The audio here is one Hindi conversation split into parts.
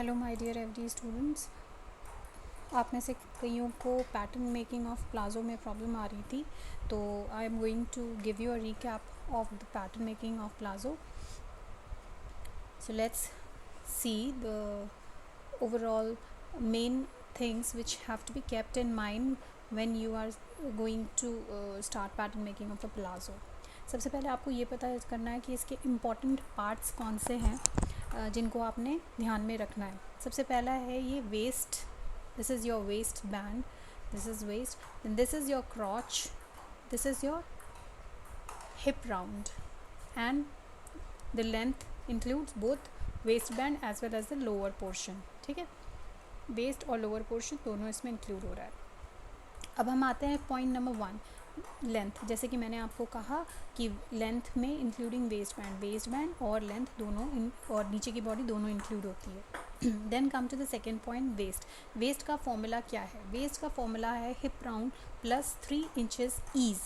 Hello my dear every students. आप में से कईयों को पैटर्न मेकिंग ऑफ प्लाज़ो में प्रॉब्लम आ रही थी, तो I am going to give you a recap of the pattern making of palazzo. So let's see the overall main things which have to be kept in mind when you are going to start pattern making of a palazzo. सबसे पहले आपको ये पता करना है कि इसके इम्पॉर्टेंट पार्ट्स कौन से हैं जिनको आपने ध्यान में रखना है. सबसे पहला है ये waist. This is your waistband, this is waist, then this is your crotch, this is your hip round, and the length includes both waistband as well as the lower portion. ठीक है, वेस्ट और लोअर पोर्शन दोनों इसमें इंक्लूड हो रहा है. अब हम आते हैं पॉइंट नंबर 1, लेंथ. जैसे कि मैंने आपको कहा कि लेंथ में इंक्लूडिंग वेस्ट बैंड और लेंथ दोनों और नीचे की बॉडी दोनों इंक्लूड होती है. Then come to the second point, waist. Waist का फॉर्मूला क्या है? वेस्ट का फॉर्मूला है hip round plus 3 inches ease.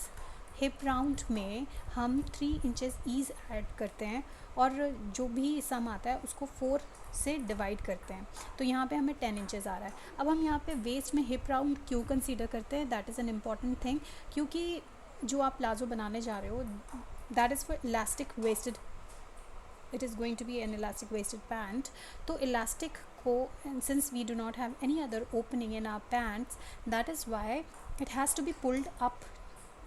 Hip round में हम 3 इंचेस ईज ऐड करते हैं और जो भी सम आता है उसको 4 से डिवाइड करते हैं, तो यहाँ पे हमें 10 इंचेस आ रहा है. अब हम यहाँ पे वेस्ट में हिप राउंड क्यों कंसीडर करते हैं? That is an important thing, क्योंकि जो आप प्लाजो बनाने जा रहे हो that is for elastic waisted, it is going to be an elastic waisted pant. तो इलास्टिक को, since we do not have any other opening in our pants, that is why it has to be pulled up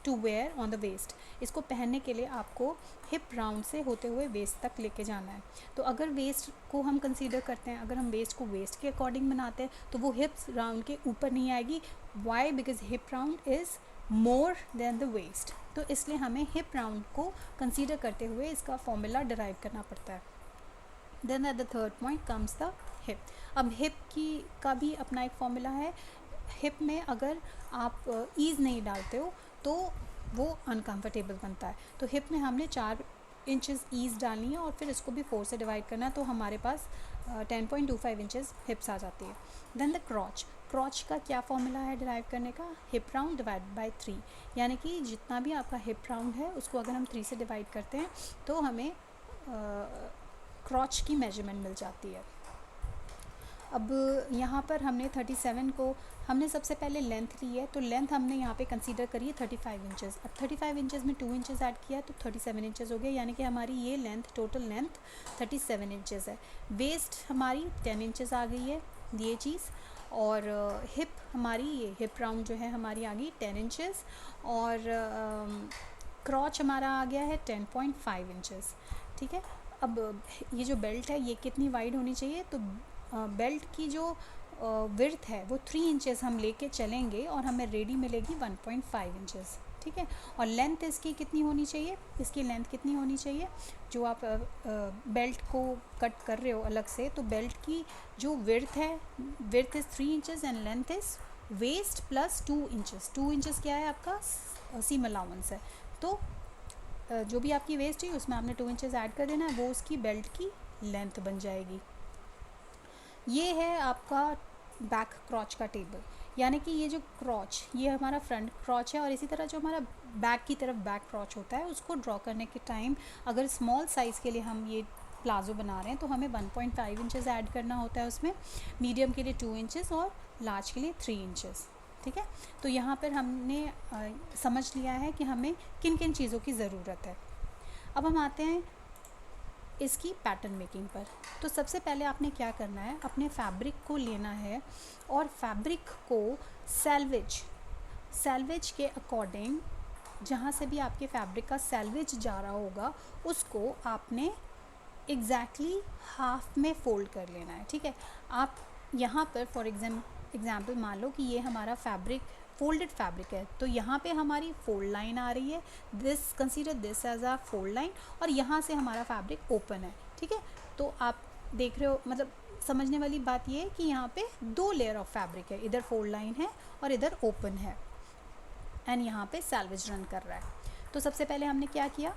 to wear on the waist. इसको पहनने के लिए आपको हिप राउंड से होते हुए वेस्ट तक लेके जाना है. तो अगर वेस्ट को हम कंसीडर करते हैं, अगर हम वेस्ट को वेस्ट के अकॉर्डिंग बनाते हैं तो वो हिप्स राउंड के ऊपर नहीं आएगी. Why? Because hip round is more than the waist. तो इसलिए हमें हिप राउंड को कंसीडर करते हुए इसका फॉर्मूला डिराइव करना पड़ता है. Then at the third point comes the hip. अब हिप की का भी अपना एक फॉर्मूला है. हिप में अगर आप ईज नहीं डालते हो तो वो अनकम्फर्टेबल बनता है. तो हिप में हमने 4 इंचेस ईज डालनी है और फिर इसको भी 4 से डिवाइड करना है, तो हमारे पास 10.25 इंचेस हिप्स आ जाती है. Then the क्रॉच. क्रॉच का क्या फॉर्मूला है डिराइव करने का? Hip round divide by 3. यानी कि जितना भी आपका हिप राउंड है उसको अगर हम 3 से डिवाइड करते हैं तो हमें क्रॉच की मेजरमेंट मिल जाती है. अब यहाँ पर हमने 37 को हमने सबसे पहले लेंथ ली है, तो लेंथ हमने यहाँ पे कंसीडर करी है 35 इंचेस. अब 35 इंचेस में 2 इंचेस ऐड किया तो 37 इंचेस हो गए, यानी कि हमारी ये लेंथ, टोटल लेंथ 37 इंचेस है. वेस्ट हमारी 10 इंचेस आ गई है ये चीज़, और हिप हमारी, ये हिप राउंड जो है हमारी आ गई 10 इंचेस, और क्रॉच हमारा आ गया है 10.5 इंचेस. ठीक है. अब ये जो बेल्ट है ये कितनी वाइड होनी चाहिए? तो बेल्ट की जो विड्थ है वो 3 इंचेस हम लेके चलेंगे और हमें रेडी मिलेगी 1.5 इंचेस. ठीक है. और लेंथ इसकी कितनी होनी चाहिए? इसकी लेंथ कितनी होनी चाहिए? जो आप बेल्ट को कट कर रहे हो अलग से, तो बेल्ट की जो विड्थ है, width is 3 inches and length is waist plus 2 inches. 2 inches क्या है? आपका सीम अलाउंस है. तो जो भी आपकी वेस्ट है उसमें आपने 2 इंचेस ऐड कर देना है, वो उसकी बेल्ट की लेंथ बन जाएगी. ये है आपका बैक क्रॉच का टेबल. यानी कि ये जो क्रॉच, ये हमारा फ्रंट क्रॉच है, और इसी तरह जो हमारा बैक की तरफ बैक क्रॉच होता है उसको ड्रॉ करने के टाइम अगर स्मॉल साइज़ के लिए हम ये प्लाजो बना रहे हैं तो हमें 1.5 इंचेस ऐड करना होता है उसमें, मीडियम के लिए 2 इंचेस और लार्ज के लिए 3 इंचेस. ठीक है. तो यहाँ पर हमने समझ लिया है कि हमें किन किन चीज़ों की ज़रूरत है. अब हम आते हैं इसकी पैटर्न मेकिंग पर. तो सबसे पहले आपने क्या करना है, अपने फैब्रिक को लेना है और फैब्रिक को सैल्वेज के अकॉर्डिंग, जहाँ से भी आपके फैब्रिक का सैल्वेज जा रहा होगा उसको आपने एग्जैक्टली हाफ में फोल्ड कर लेना है. ठीक है. आप यहाँ पर फॉर एग्जाम्पल मान लो कि ये हमारा फैब्रिक फोल्डेड फैब्रिक है, तो यहाँ पे हमारी फोल्ड लाइन आ रही है. This consider this as a fold line, और यहाँ से हमारा फैब्रिक ओपन है. ठीक है. तो आप देख रहे हो, मतलब समझने वाली बात ये है कि यहाँ पे 2 लेयर ऑफ फैब्रिक है, इधर फोल्ड लाइन है और इधर ओपन है, एंड यहाँ पे सैल्वेज रन कर रहा है. तो सबसे पहले हमने क्या किया,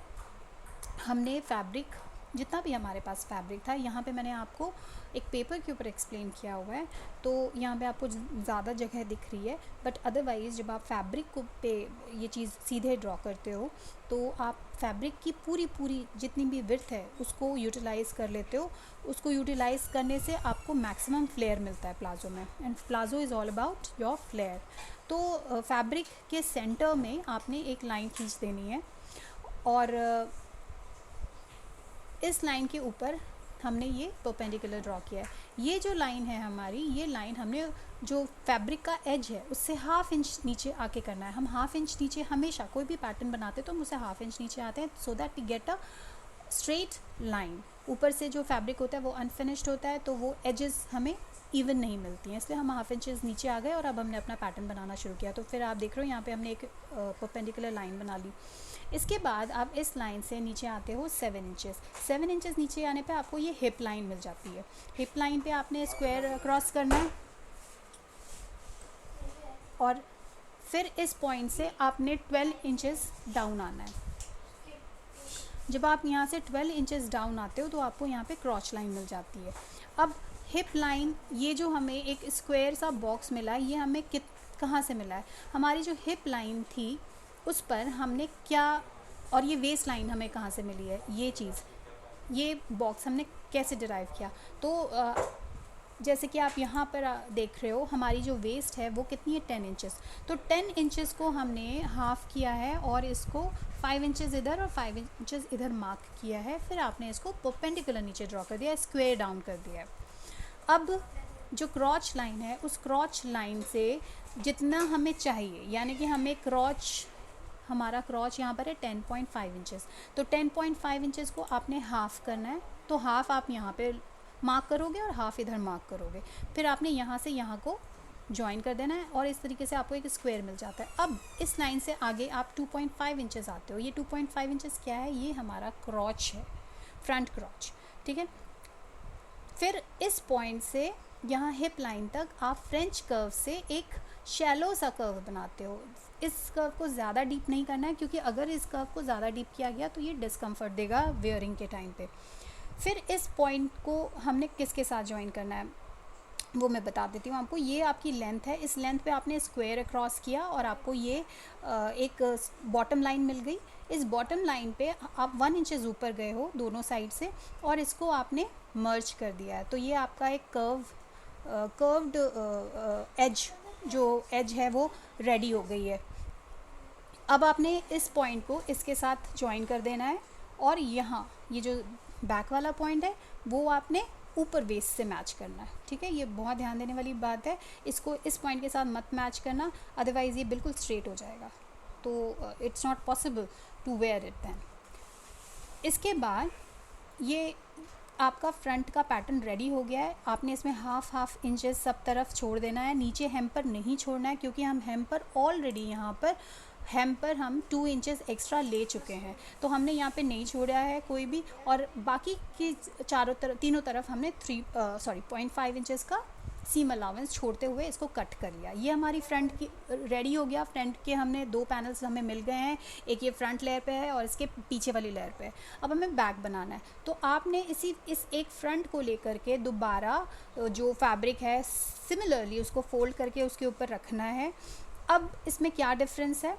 हमने फैब्रिक जितना भी हमारे पास फैब्रिक था, यहाँ पे मैंने आपको एक पेपर के ऊपर एक्सप्लेन किया हुआ है, तो यहाँ पे आपको ज़्यादा जगह दिख रही है, बट अदरवाइज़ जब आप फैब्रिक को पे ये चीज़ सीधे ड्रॉ करते हो तो आप फैब्रिक की पूरी जितनी भी विड्थ है उसको यूटिलाइज़ कर लेते हो। उसको यूटिलाइज़ करने से आपको मैक्सिमम फ्लेयर मिलता है प्लाजो में, and palazzo is all about your flare. तो फैब्रिक के सेंटर में आपने एक लाइन खींच देनी है, और इस लाइन के ऊपर हमने ये परपेंडिकुलर ड्रॉ किया है। ये जो लाइन है हमारी, ये लाइन हमने जो फैब्रिक का एज है उससे हाफ इंच नीचे आके करना है। हम हाफ इंच नीचे हमेशा कोई भी पैटर्न बनाते तो हम उसे हाफ इंच नीचे आते हैं, so that we get a straight line. ऊपर से जो फैब्रिक होता है वो अनफिनिश्ड होता है, तो वो एजेस हमें इवन नहीं मिलती हैं, इसलिए हम हाफ इंचेस नीचे आ गए और अब हमने अपना पैटर्न बनाना शुरू किया। तो फिर आप देख रहे हो यहाँ पे हमने एक परपेंडिकुलर लाइन बना ली। इसके बाद आप इस लाइन से नीचे आते हो 7 इंचेस। 7 इंचेस नीचे आने पे आपको ये हिप लाइन मिल जाती है। हिप लाइन पे आपने स्क्वायर क्रॉस करना है, और फिर इस पॉइंट से आपने 12 इंचेस डाउन आना है। जब आप यहाँ से 12 इंचेस डाउन आते हो तो आपको यहाँ पे क्रॉच लाइन मिल जाती है। अब हिप लाइन, ये जो हमें एक स्क्वायर सा बॉक्स मिला है, ये हमें कहाँ से मिला है? हमारी जो हिप लाइन थी उस पर हमने क्या, और ये वेस्ट लाइन हमें कहाँ से मिली है? ये चीज़, ये बॉक्स हमने कैसे डिराइव किया? तो जैसे कि आप यहाँ पर देख रहे हो, हमारी जो वेस्ट है वो कितनी है? 10 इंचेस। तो 10 इंचेस को हमने हाफ़ किया है और इसको 5 इंचेस इधर और 5 इंचेस इधर मार्क किया है। फिर आपने इसको परपेंडिकुलर नीचे ड्रॉ कर दिया, स्क्वायर डाउन कर दिया है। अब जो क्रॉच लाइन है, उस क्रॉच लाइन से जितना हमें चाहिए, यानी कि हमें हमारा क्रॉच यहाँ पर है 10.5 इंचेस, तो 10.5 इंचेस को आपने हाफ़ करना है। तो हाफ़ आप यहाँ पे मार्क करोगे और हाफ़ इधर मार्क करोगे, फिर आपने यहाँ से यहाँ को ज्वाइन कर देना है, और इस तरीके से आपको एक स्क्वायर मिल जाता है। अब इस लाइन से आगे आप 2.5 इंचेस आते हो। ये 2.5 इंचेस क्या है? ये हमारा क्रॉच है, फ्रंट क्रॉच, ठीक है। फिर इस पॉइंट से यहाँ हिप लाइन तक आप फ्रेंच कर्व से एक शैलो सा कर्व बनाते हो। इस कर्व को ज़्यादा डीप नहीं करना है, क्योंकि अगर इस कर्व को ज़्यादा डीप किया गया तो ये डिस्कम्फर्ट देगा वेयरिंग के टाइम पे। फिर इस पॉइंट को हमने किसके साथ ज्वाइन करना है वो मैं बता देती हूँ आपको। ये आपकी लेंथ है, इस लेंथ पे आपने स्क्वायर क्रॉस किया और आपको ये एक बॉटम लाइन मिल गई। इस बॉटम लाइन पे आप 1 इंचेस ऊपर गए हो दोनों साइड से, और इसको आपने मर्ज कर दिया है। तो ये आपका एक कर्व्ड एज, जो एज है वो रेडी हो गई है। अब आपने इस पॉइंट को इसके साथ ज्वाइन कर देना है, और यहाँ ये जो बैक वाला पॉइंट है वो आपने ऊपर वेस्ट से मैच करना है, ठीक है। ये बहुत ध्यान देने वाली बात है, इसको इस पॉइंट के साथ मत मैच करना, अदरवाइज़ ये बिल्कुल स्ट्रेट हो जाएगा, तो it's not possible to wear it then. इसके बाद ये आपका फ्रंट का पैटर्न रेडी हो गया है। आपने इसमें हाफ इंचेस सब तरफ छोड़ देना है, नीचे hem पर नहीं छोड़ना है, क्योंकि हम hem पर ऑलरेडी यहाँ पर hem पर हम 2 इंचेस एक्स्ट्रा ले चुके हैं, तो हमने यहाँ पे नहीं छोड़ा है कोई भी, और बाकी की तीनों तरफ हमने 0.5 इंचेस का सीम अलाउंस छोड़ते हुए इसको कट कर लिया। ये हमारी फ्रंट की रेडी हो गया। फ्रंट के हमने 2 पैनल्स हमें मिल गए हैं, एक ये फ्रंट लेयर पे है और इसके पीछे वाली लेयर पे है। अब हमें बैक बनाना है, तो आपने इस एक फ्रंट को लेकर के दोबारा जो फैब्रिक है सिमिलरली उसको फोल्ड करके उसके ऊपर रखना है। अब इसमें क्या डिफरेंस है?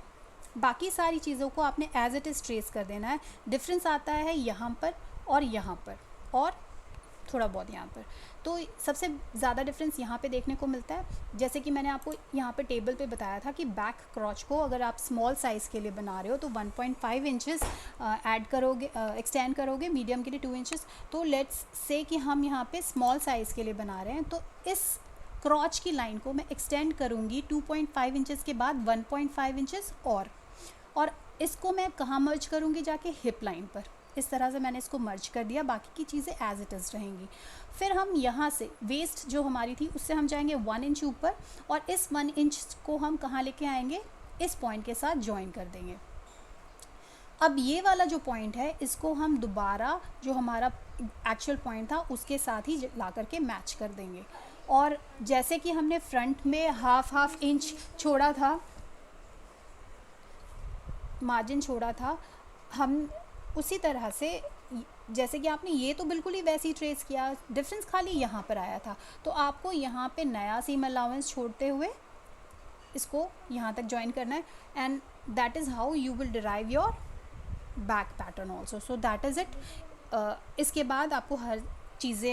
बाकी सारी चीज़ों को आपने एज इट इज़ ट्रेस कर देना है। डिफरेंस आता है यहाँ पर और यहाँ पर, और थोड़ा बहुत यहाँ पर। तो सबसे ज़्यादा डिफरेंस यहाँ पे देखने को मिलता है। जैसे कि मैंने आपको यहाँ पे टेबल पे बताया था कि बैक क्रॉच को अगर आप स्मॉल साइज़ के लिए बना रहे हो तो 1.5 इंचेस ऐड करोगे, एक्सटेंड करोगे, मीडियम के लिए 2 इंचेस। तो लेट्स से कि हम यहाँ पे स्मॉल साइज़ के लिए बना रहे हैं, तो इस क्रॉच की लाइन को मैं एक्सटेंड करूँगी 2.5 इंचेस के बाद 1.5 इंचेस, और इसको मैं कहाँ मर्ज करूँगी? जाके हिप लाइन पर। इस तरह से मैंने इसको मर्ज कर दिया, बाकी की चीज़ें एज इट इज़ रहेंगी। फिर हम यहाँ से वेस्ट जो हमारी थी उससे हम जाएंगे 1 इंच ऊपर, और इस 1 इंच को हम कहाँ लेके आएंगे? इस पॉइंट के साथ ज्वाइन कर देंगे। अब ये वाला जो पॉइंट है इसको हम दोबारा जो हमारा एक्चुअल पॉइंट था उसके साथ ही ला करके मैच कर देंगे। और जैसे कि हमने फ्रंट में हाफ इंच छोड़ा था, मार्जिन छोड़ा था, हम उसी तरह से जैसे कि आपने ये तो बिल्कुल ही वैसे ही ट्रेस किया, डिफरेंस खाली यहाँ पर आया था। तो आपको यहाँ पे नया सीम अलाउंस छोड़ते हुए इसको यहाँ तक ज्वाइन करना है, and that is how you will derive your back pattern also. So that is it. इसके बाद आपको हर चीज़ें